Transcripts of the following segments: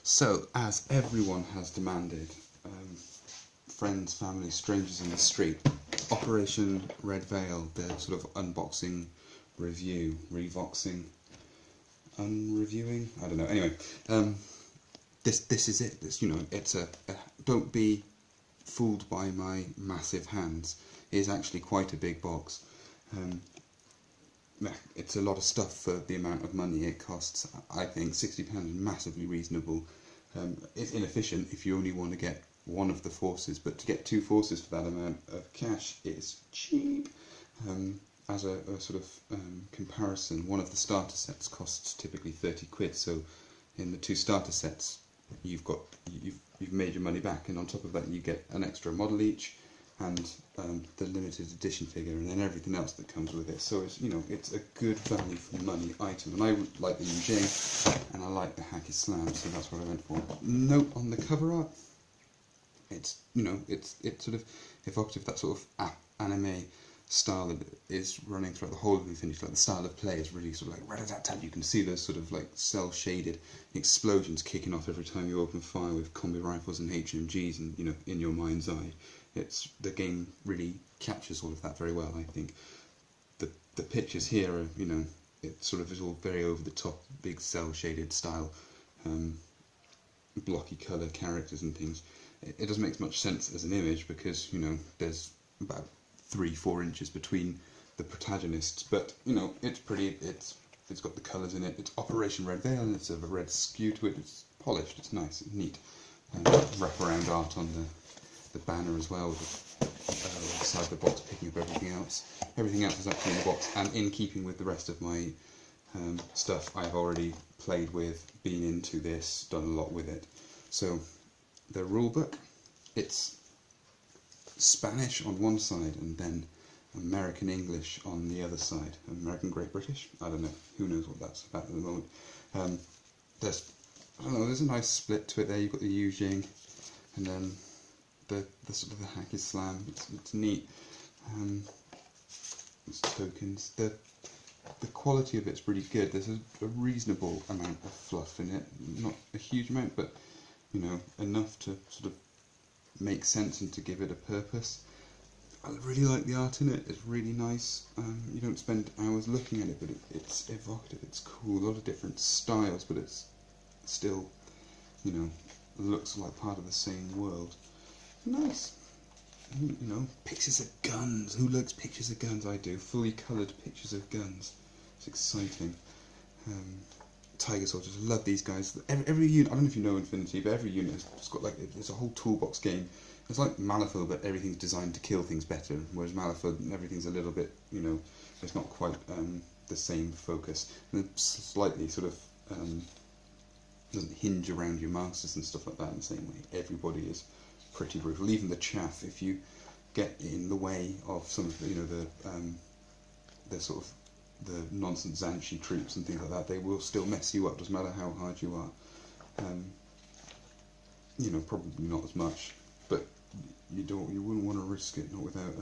So, as everyone has demanded, friends, family, strangers in the street, Operation Red Veil, the sort of unboxing review, revoxing, unreviewing, I don't know. Anyway, this is it. This, it's a don't be fooled by my massive hands. It is actually quite a big box. It's a lot of stuff for the amount of money it costs. I think £60 is massively reasonable. It's inefficient if you only want to get one of the forces, but to get two forces for that amount of cash is cheap. As a sort of comparison, one of the starter sets costs typically 30 quid, so in the two starter sets you've made your money back, and on top of that you get an extra model each and the limited edition figure, and then everything else that comes with it. So it's a good value for money item, and I like the eulogising and I like the hack slam, so that's what I went for. Note on the cover art, it's sort of evocative of that sort of anime style that is running throughout the whole of Infinity. Like the style of play is really sort of like rat-a-tat-tat. You can see those sort of like cell-shaded explosions kicking off every time you open fire with combi rifles and HMGs, and in your mind's eye. The game really captures all of that very well. I think the pictures here are, it sort of is all very over the top, big cell-shaded style, blocky colour characters and things. It doesn't make much sense as an image because there's about 3-4 inches between the protagonists, but it's pretty. It's got the colours in it. It's Operation Red Veil, and it's a red skew to it. It's polished. It's nice. It's neat. Wraparound art on the banner as well, inside the box, picking up everything else. Everything else is actually in the box, and in keeping with the rest of my stuff, I've already played with, been into this, done a lot with it. So the rulebook, it's Spanish on one side and then American English on the other side. American Great British? I don't know. Who knows what that's about at the moment. There's a nice split to it there. You've got the eulogising and then the sort of the hack slam. It's neat. It's tokens. The quality of it's pretty good. There's a reasonable amount of fluff in it. Not a huge amount, but enough to sort of make sense and to give it a purpose. I really like the art in it. It's really nice. You don't spend hours looking at it, but it's evocative. It's cool. A lot of different styles, but it's still, looks like part of the same world. Nice. Pictures of guns. Who likes pictures of guns? I do. Fully coloured pictures of guns. It's exciting. Tiger soldiers. I love these guys. Every unit, I don't know if you know Infinity, but every unit has got it's a whole toolbox game. It's like Malifaux, but everything's designed to kill things better, whereas Malifaux, everything's a little bit, it's not quite the same focus. And it's slightly sort of doesn't hinge around your masters and stuff like that in the same way. Everybody is pretty brutal. Even the chaff, if you get in the way of some of the sort of the nonsense Zanshi troops and things like that, they will still mess you up, doesn't matter how hard you are. Probably not as much, but you wouldn't want to risk it, not without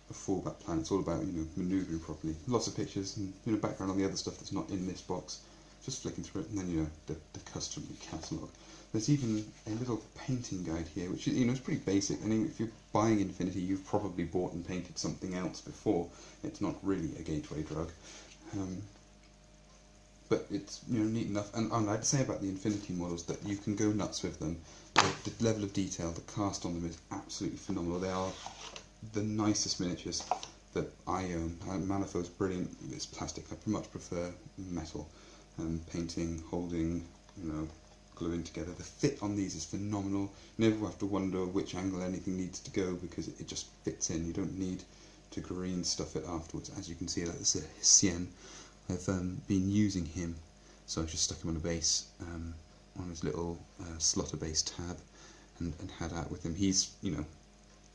a fallback plan. It's all about manoeuvring properly. Lots of pictures and background on the other stuff that's not in this box. Just flicking through it, and then the custom catalogue. There's even a little painting guide here, which is pretty basic. I mean, if you're buying Infinity, you've probably bought and painted something else before. It's not really a gateway drug, but it's neat enough. And I'd say about the Infinity models that you can go nuts with them. The level of detail, the cast on them is absolutely phenomenal. They are the nicest miniatures that I own. Malifaux is brilliant. It's plastic. I much prefer metal. Painting, holding, gluing together. The fit on these is phenomenal. You never have to wonder which angle anything needs to go because it just fits in. You don't need to green stuff it afterwards. As you can see, like this is a Hsien. I've been using him, so I just stuck him on a base, on his little slotter base tab, and had out with him. He's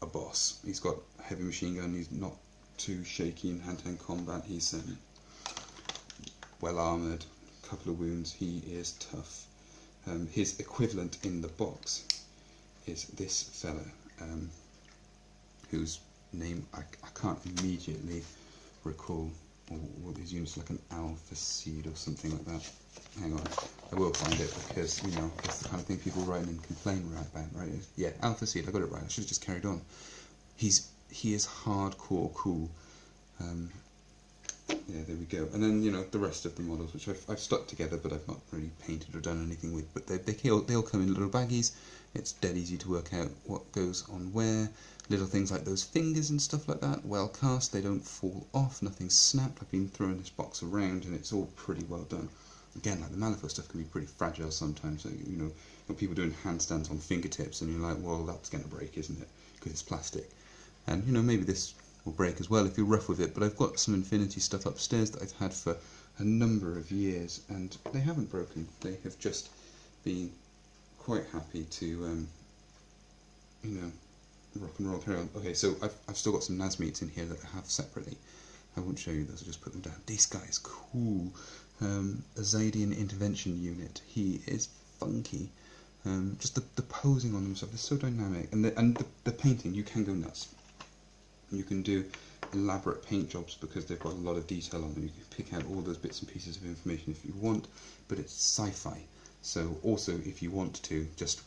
a boss. He's got a heavy machine gun. He's not too shaky in hand-to-hand combat. He's well armoured. Couple of wounds. He is tough. His equivalent in the box is this fella, whose name I can't immediately recall. Or his unit's like an Alpha Seed or something like that. Hang on, I will find it because, you know, it's the kind of thing people write and complain about, right? Yeah, Alpha Seed, I got it right. I should have just carried on. He is hardcore cool. Yeah, there we go. And then, you know, the rest of the models, which I've stuck together, but I've not really painted or done anything with. But they all come in little baggies. It's dead easy to work out what goes on where. Little things like those fingers and stuff like that, well cast, they don't fall off, nothing's snapped. I've been throwing this box around and it's all pretty well done. Again, like the Malifaux stuff can be pretty fragile sometimes, so, you know people doing handstands on fingertips and you're like, well, that's going to break, isn't it? Because it's plastic. And, you know, maybe this will break as well if you're rough with it, but I've got some Infinity stuff upstairs that I've had for a number of years and they haven't broken. They have just been quite happy to, you know, rock and roll carry on. Okay, so I've still got some Nazmeats in here that I have separately. I won't show you those, I'll just put them down. This guy is cool. A Zadian intervention unit. He is funky. Just the posing on them stuff is so dynamic, and the painting, you can go nuts. You can do elaborate paint jobs because they've got a lot of detail on them. You can pick out all those bits and pieces of information if you want, but it's sci-fi. So also, if you want to, just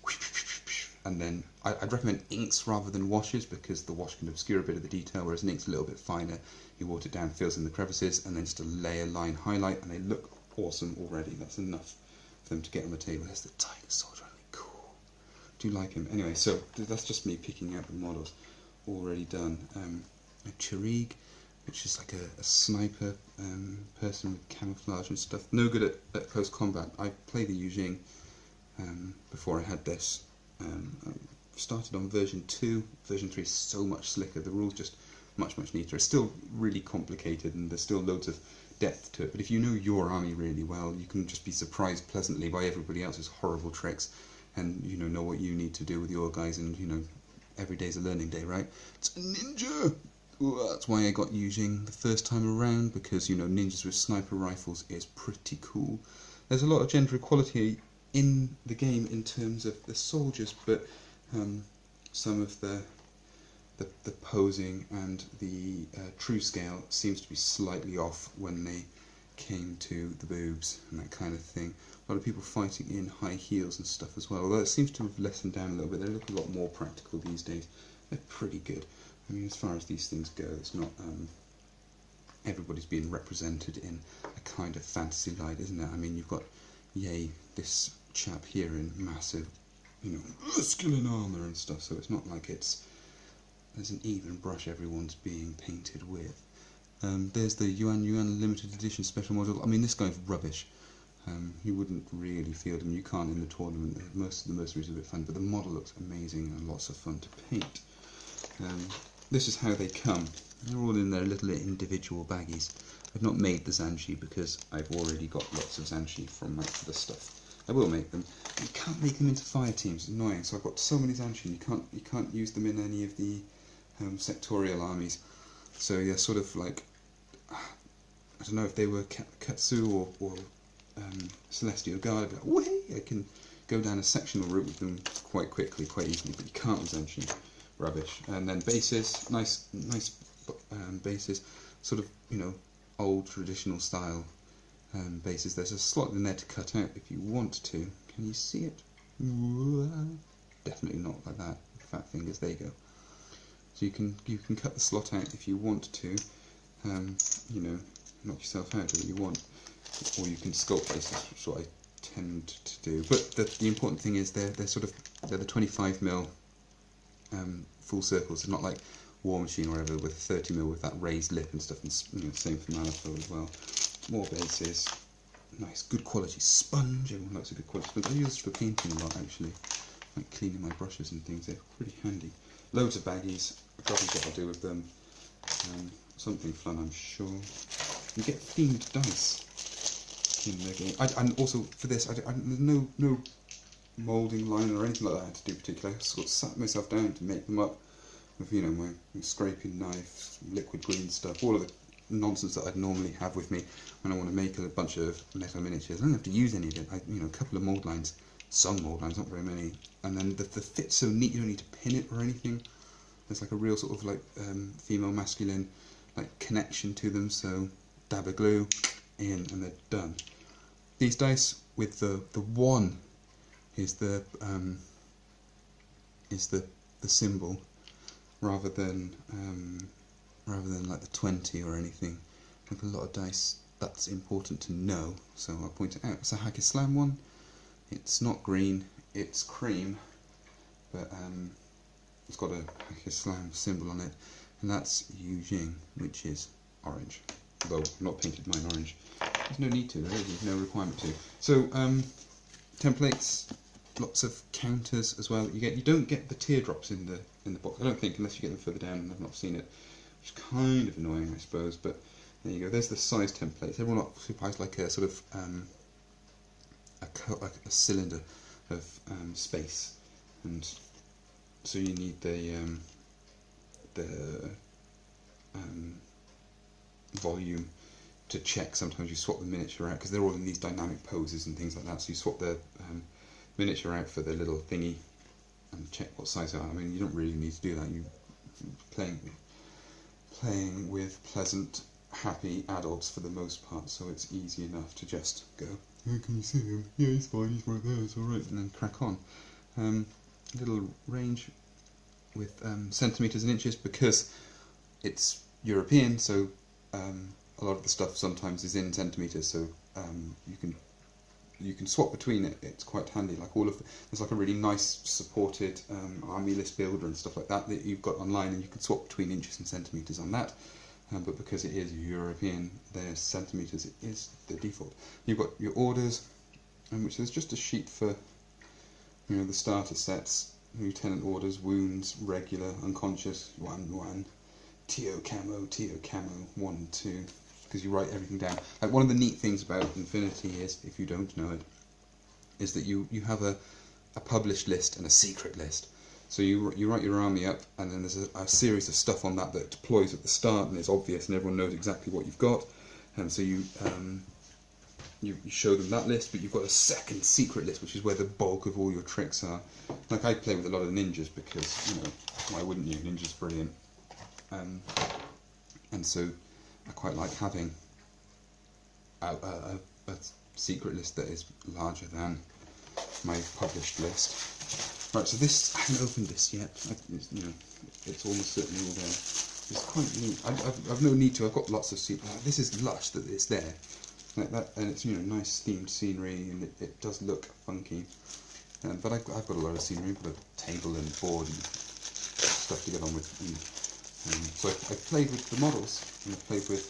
and then I'd recommend inks rather than washes because the wash can obscure a bit of the detail, whereas an ink's a little bit finer. You water it down, fills in the crevices, and then just a layer line highlight, and they look awesome already. That's enough for them to get on the table. There's the Tiger Soldier, cool. Do you like him? Anyway, so that's just me picking out the models already done. A Chirig, which is like a sniper person with camouflage and stuff. No good at close combat. I played the eulogising before I had this. I started on version 2. Version 3 is so much slicker. The rules just much neater. It's still really complicated and there's still loads of depth to it, but if you know your army really well, you can just be surprised pleasantly by everybody else's horrible tricks and, you know what you need to do with your guys, and, you know, every day's a learning day, right? It's a ninja! Ooh, that's why I got using the first time around, because, you know, ninjas with sniper rifles is pretty cool. There's a lot of gender equality in the game in terms of the soldiers, but some of the posing and the true scale seems to be slightly off when they came to the boobs and that kind of thing. A lot of people fighting in high heels and stuff as well, although it seems to have lessened down a little bit. They look a lot more practical these days. They're pretty good. I mean, as far as these things go, it's not everybody's being represented in a kind of fantasy light, isn't it? I mean, you've got this chap here in massive, you know, masculine armour and stuff, so it's not like there's an even brush everyone's being painted with. There's the Yuan limited edition special model. I mean, this guy's rubbish. You wouldn't really field him. You can't in the tournament. Most of the mercenaries are a bit fun, but the model looks amazing and lots of fun to paint. This is how they come. They're all in their little individual baggies. I've not made the Zanshi because I've already got lots of Zanshi from this stuff. I will make them. You can't make them into fire teams. It's annoying. So I've got so many Zanshi. You can't use them in any of the sectorial armies. So yeah, sort of like, I don't know if they were Katsu or Celestial Guard. I'd be like, whee! I can go down a sectional route with them quite quickly, quite easily. But you can't with Zanshi. Rubbish. And then bases, nice bases, sort of, you know, old traditional style bases. There's a slot in there to cut out if you want to. Can you see it? Definitely not like that. Fat fingers. There you go. So you can cut the slot out if you want to. You know, knock yourself out if you want, or you can sculpt bases, which is what I tend to do. But the important thing is they're the 25mm. Full circles. It's not like War Machine or whatever with 30mm with that raised lip and stuff, and, you know, same for Malifaux as well. More bases. Nice, good quality sponge. Everyone likes a good quality sponge. I use this for painting a lot, actually. Like cleaning my brushes and things. They're pretty handy. Loads of baggies. Probably what I'll do with them. Something fun, I'm sure. You get themed dice in the game. And also for this, there's no moulding line or anything like that I had to do particularly. I sort of sat myself down to make them up with, you know, my scraping knife, liquid green stuff, all of the nonsense that I'd normally have with me when I want to make a bunch of metal miniatures. I don't have to use any of it. You know, a couple of mould lines, some mould lines, not very many, and then the fit's so neat you don't need to pin it or anything. There's like a real sort of like female masculine like connection to them, so dab a glue in and they're done. These dice, with the 1 is the symbol, rather than like the 20 or anything. Like a lot of dice, that's important to know, so I'll point it out. It's a Hack Islam one. It's not green, it's cream, but it's got a Hack Islam symbol on it, and that's eulogising, which is orange. Although I've not painted mine orange. There's no need to, there is no requirement to. So templates, lots of counters as well that you get. You don't get the teardrops in the box, I don't think, unless you get them further down, and I've not seen it, which is kind of annoying, I suppose. But there you go. There's the size templates. Everyone occupies like a sort of a cylinder of space, and so you need the volume to check. Sometimes you swap the miniature out because they're all in these dynamic poses and things like that. So you swap the miniature out for the little thingy and check what size they are. I mean, you don't really need to do that. You playing with pleasant, happy adults for the most part, so it's easy enough to just go, oh, can you see him? Yeah, he's fine, he's right there, it's alright, and then crack on. Little range with centimetres and inches, because it's European, so a lot of the stuff sometimes is in centimetres, so you can swap between it. It's quite handy. Like there's like a really nice supported army list builder and stuff like that that you've got online, and you can swap between inches and centimetres on that. But because it is European, there's centimetres is the default. You've got your orders, which is just a sheet for the starter sets, lieutenant orders, wounds, regular, unconscious, 1-1, TO camo, 1-2. Because you write everything down. Like, one of the neat things about Infinity is, if you don't know it, is that you have a published list and a secret list. So you write your army up, and then there's a series of stuff on that deploys at the start, and it's obvious, and everyone knows exactly what you've got. And so you show them that list, but you've got a second secret list, which is where the bulk of all your tricks are. Like, I play with a lot of ninjas because, why wouldn't you? Ninja's brilliant. And so I quite like having a secret list that is larger than my published list. Right, so this, I haven't opened this yet. It's almost certainly all there. It's quite neat. I've no need to. I've got lots of secret. This is lush that it's there, like that, and it's nice themed scenery, and it does look funky. But I've got a lot of scenery. I've got a table and board and stuff to get on with. So I played with the models, and I played with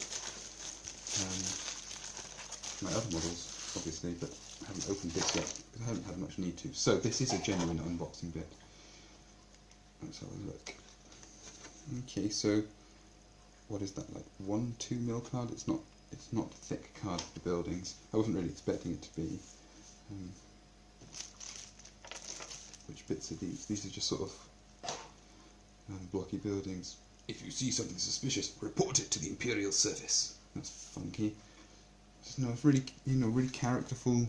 my other models, obviously, but I haven't opened this yet, because I haven't had much need to. So this is a genuine unboxing bit. Let's have a look. Okay, so what is that, like 1-2 mil card? It's not a thick card for the buildings. I wasn't really expecting it to be. Which bits are these? These are just sort of blocky buildings. If you see something suspicious, report it to the Imperial Service. That's funky. It's really, really characterful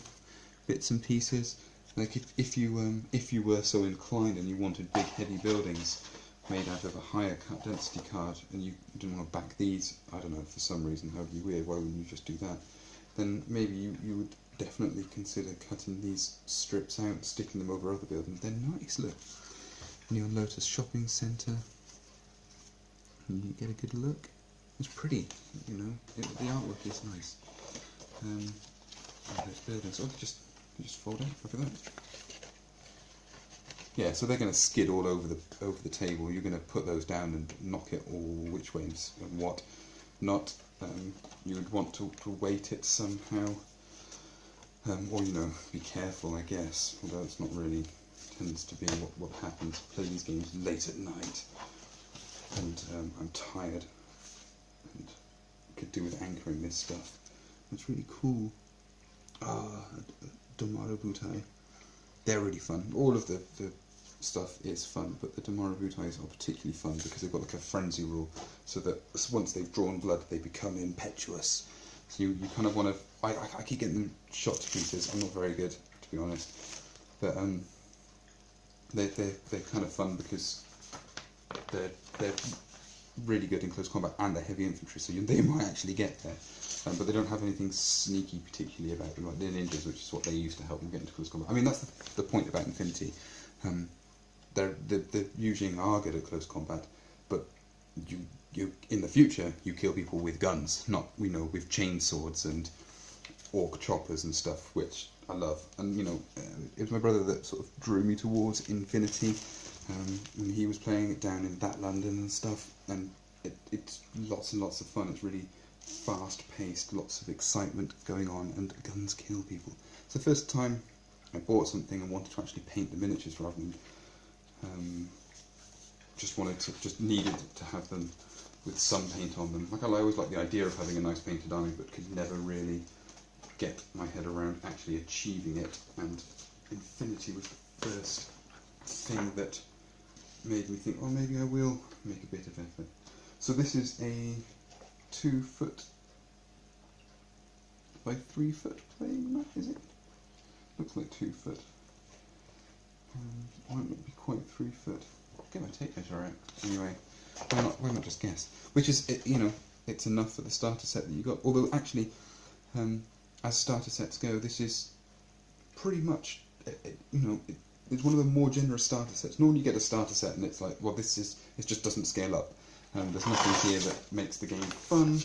bits and pieces. Like if you were so inclined and you wanted big, heavy buildings made out of a higher density card, and you didn't want to back these, I don't know, for some reason, that would be weird. Why wouldn't you just do that? Then maybe you would definitely consider cutting these strips out, sticking them over other buildings. They're nice. Look, Neon Lotus Shopping Centre. You get a good look. It's pretty, the artwork is nice. And those buildings, they just fold out. Look at that. Yeah, so they're going to skid all over the table. You're going to put those down and knock it all which ways and what not. You would want to weight it somehow, or be careful, I guess. Although it's not really tends to be what happens. Play these games late at night. And I'm tired and could do with anchoring this stuff. It's really cool. Domaro Butai. They're really fun. All of the stuff is fun, but the Domaro Butais are particularly fun because they've got like a frenzy rule, so that once they've drawn blood, they become impetuous. So you kind of want to. I keep getting them shot to pieces. I'm not very good, to be honest, but they're kind of fun because they're really good in close combat, and they're heavy infantry, so they might actually get there. But they don't have anything sneaky particularly about them, like the ninjas, which is what they use to help them get into close combat. I mean, that's the point about Infinity. The Eulogising are good at close combat, but you in the future you kill people with guns, not with chainswords and orc choppers and stuff, which I love. And it was my brother that sort of drew me towards Infinity, and he was playing it down in that London and stuff, and it's lots and lots of fun. It's really fast paced, lots of excitement going on, and guns kill people. It's the first time I bought something and wanted to actually paint the miniatures rather than just needed to have them with some paint on them. Like, I always liked the idea of having a nice painted army, but could never really get my head around actually achieving it, and Infinity was the first thing that made me think, oh, maybe I will make a bit of effort. So this is a 2 foot by 3 foot playing map, is it? Looks like 2 foot. Might not be quite 3 foot. Get my tape measure out. Anyway, why not just guess? Which is, it's enough for the starter set that you got. Although actually, as starter sets go, this is pretty much, it's one of the more generous starter sets. Normally you get a starter set and it's like, well, it just doesn't scale up. There's nothing here that makes the game fun.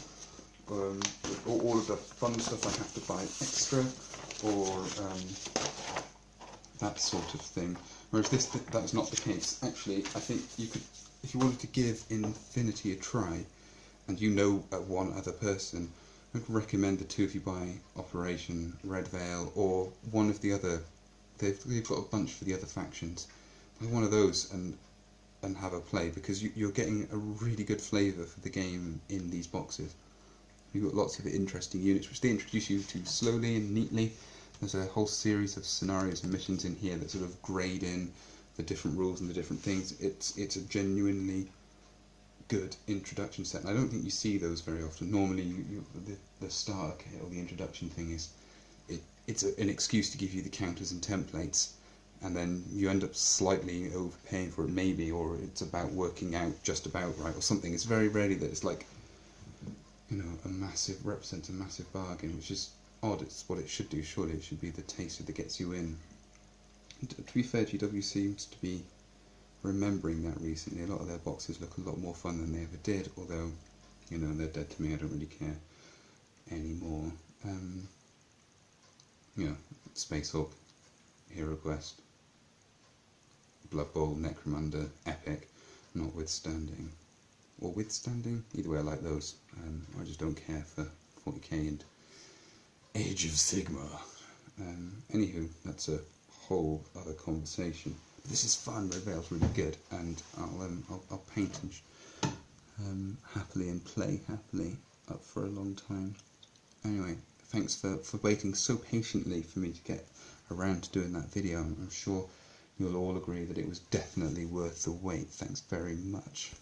All of the fun stuff I have to buy extra, or that sort of thing. Whereas that's not the case. Actually, I think you could, if you wanted to give Infinity a try, and one other person, I'd recommend the two of you buy Operation Red Veil or one of the other. They've got a bunch for the other factions. Buy one of those and have a play, because you're getting a really good flavour for the game in these boxes. You've got lots of interesting units which they introduce you to slowly and neatly. There's a whole series of scenarios and missions in here that sort of grade in the different rules and the different things. It's a genuinely good introduction set, and I don't think you see those very often. Normally, the starter kit or the introduction thing it's an excuse to give you the counters and templates, and then you end up slightly overpaying for it, maybe, or it's about working out just about right or something. It's very rarely that it's like, represents a massive bargain, which is odd. It's what it should do. Surely it should be the taster that gets you in. And to be fair, GW seems to be remembering that recently. A lot of their boxes look a lot more fun than they ever did, although, they're dead to me. I don't really care anymore. Space Hawk, Hero Quest, Blood Bowl, Necromunda, Epic, notwithstanding. Or withstanding, either way I like those. I just don't care for 40k and Age of Sigmar. Anywho, that's a whole other conversation. But this is fun. Red Veil's really good, and I'll paint and happily and play happily up for a long time. Anyway, thanks for waiting so patiently for me to get around to doing that video. I'm sure you'll all agree that it was definitely worth the wait. Thanks very much.